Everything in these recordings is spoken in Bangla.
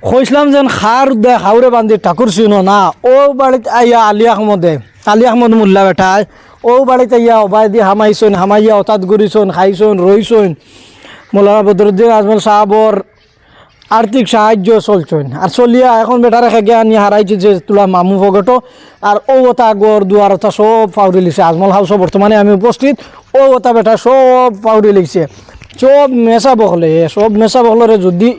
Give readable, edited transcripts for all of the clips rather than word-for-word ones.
কইসলাম যেন খার দে খাউরে বান্ধি ঠাকুর চিনো না ও বাড়িতে আইয়া আলী আহমদ মোল্লা বেটায় ও বাড়িতে আইয়া অবাই দিয়ে হামাইছন হামাইয়া অতাত ঘুরিছন খাইছন রইছন মৌলানা বদরুদ্দিন আজমল সাহাবর আর্থিক সাহায্য চলছেন আর চলিয়া এখন বেটারে খেগে আনি হারাইছে যে তোলা মামু ভগটো আর ও ওটা গড় দুয়ার ওটা সব পাউরি লিখছে আজমল হাউসও বর্তমানে আমি উপস্থিত ও ওটা বেটা সব পাউরি লিখছে সব মেসা বখলরে যদি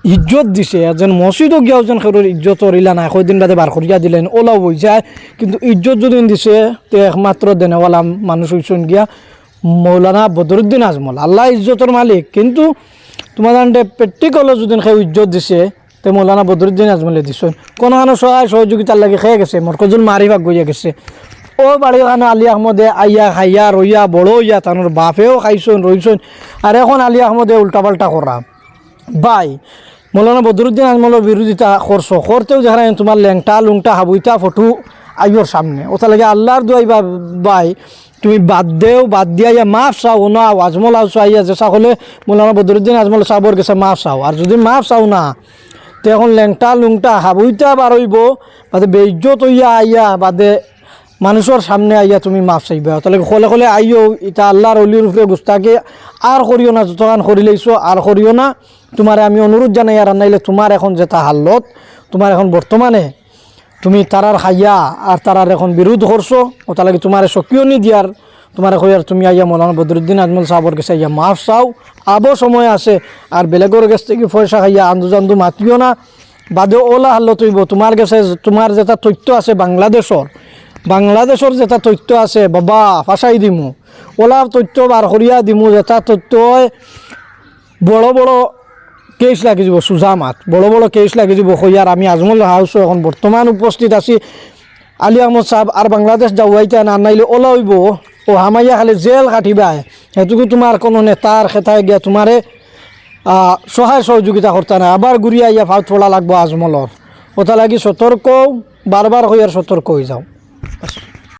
ইজ্জত দিছে যেন মসজিদও গিয়াও যেন খেরোর ইজ্জত রিলা নাই কয়দিন বাদে বার করিয়া দিলেন ওলাও বই যায় কিন্তু ইজ্জত যদি দিছে তো একমাত্র দেনেওয়ালা মানুষ হইছেন গিয়া মৌলানা বদরুদ্দিন আজমল আল্লাহ ইজ্জতর মালিক কিন্তু তোমার প্র্যাকটিক্যালও যদি সে ইজ্জত দিছে তো মৌলানা বদরুদ্দিন আজমলে দিছেন কোনো সহায় সহযোগিতার লাগে খেয়ে গেছে মরকজুল মারিফাক গইয়া গেছে ও বাড়ির খানো আলী আহমদে আইয়া খাইয়া রইয়া বড় হইয়া তার বাপেও খাইছন রইছন আর এখন আলী আহমদে উল্টাপাল্টা করা বাই মৌলানা বদরুদ্দিন আজমলের বিরোধিতা করতেও যেখানে তোমার ল্যাংটা লুংটা হাবুইটা ফটো আইয়র সামনে ওটা লাগে আল্লাহর দোয়াই বাই তুমি বাদ দিয়া ইয়া মাফ চাও না আজমল হাউস আইয়া যে সকলে মৌলানা বদরুদ্দিন আজমল সাহবর গেছে মাফ চাও আর যদি মাফ চাও না তো এখন ল্যাংটা লুংটা হাবুইটা বার হইব বাদে বেইজ্জত হইয়া আইয়া বাদে মানুষের সামনে আইয়া তুমি মাফ চাইবা তাহলে কলে আইও এটা আল্লাহর অলির উপরে গুস্তাকে আর করিও না যতক্ষণ করি লাইছো আর করিও না তোমারে আমি অনুরোধ জানাই আর নাইলে তোমার এখন যেটা হালত তোমার এখন বর্তমানে তুমি তারার খাইয়া আর তারার এখন বিরোধ করছো ওটা লাগে তোমার সক্রিয় নি দিয়ার তোমার কইয়ার তুমি আইয়া মৌলানা বদরুদ্দিন আজমল সাহবর কাছে আইয়া মাফ চাও আবো সময় আছে আর বেলেগর কাছ থেকে পয়সা খাইয়া আন্দু মাতিও না বাদে ওলা হাল্লত হইব তোমার কাছে তোমার যেটা তথ্য আছে বাংলাদেশের যেটা তথ্য আছে বাবা ফাঁসাই দিমু ওলা তথ্য বার করিয়া দিমু যেটা তথ্য বড় কেস লাগি যাব সুজা মাত বড় কেস লাগি যাব কইয়ার আমি আজমল হাউস এখন বর্তমান উপস্থিত আছি আলী আহমদ সাহেব আর বাংলাদেশ যাওয়াইতে না নাইলে ওলা হইব ও হামাইয়া খালি জেল কাটিবাই সেটুকু তোমার কোনো নেতার খেতায় গিয়া তোমারে সহায় সহযোগিতা করতে না আবার ঘুরিয়া ইয়া ফাউত পড়া লাগবো আজমলর ওটা লাগি সতর্ক বারবার হইয়ার সতর্ক হয়ে যাও।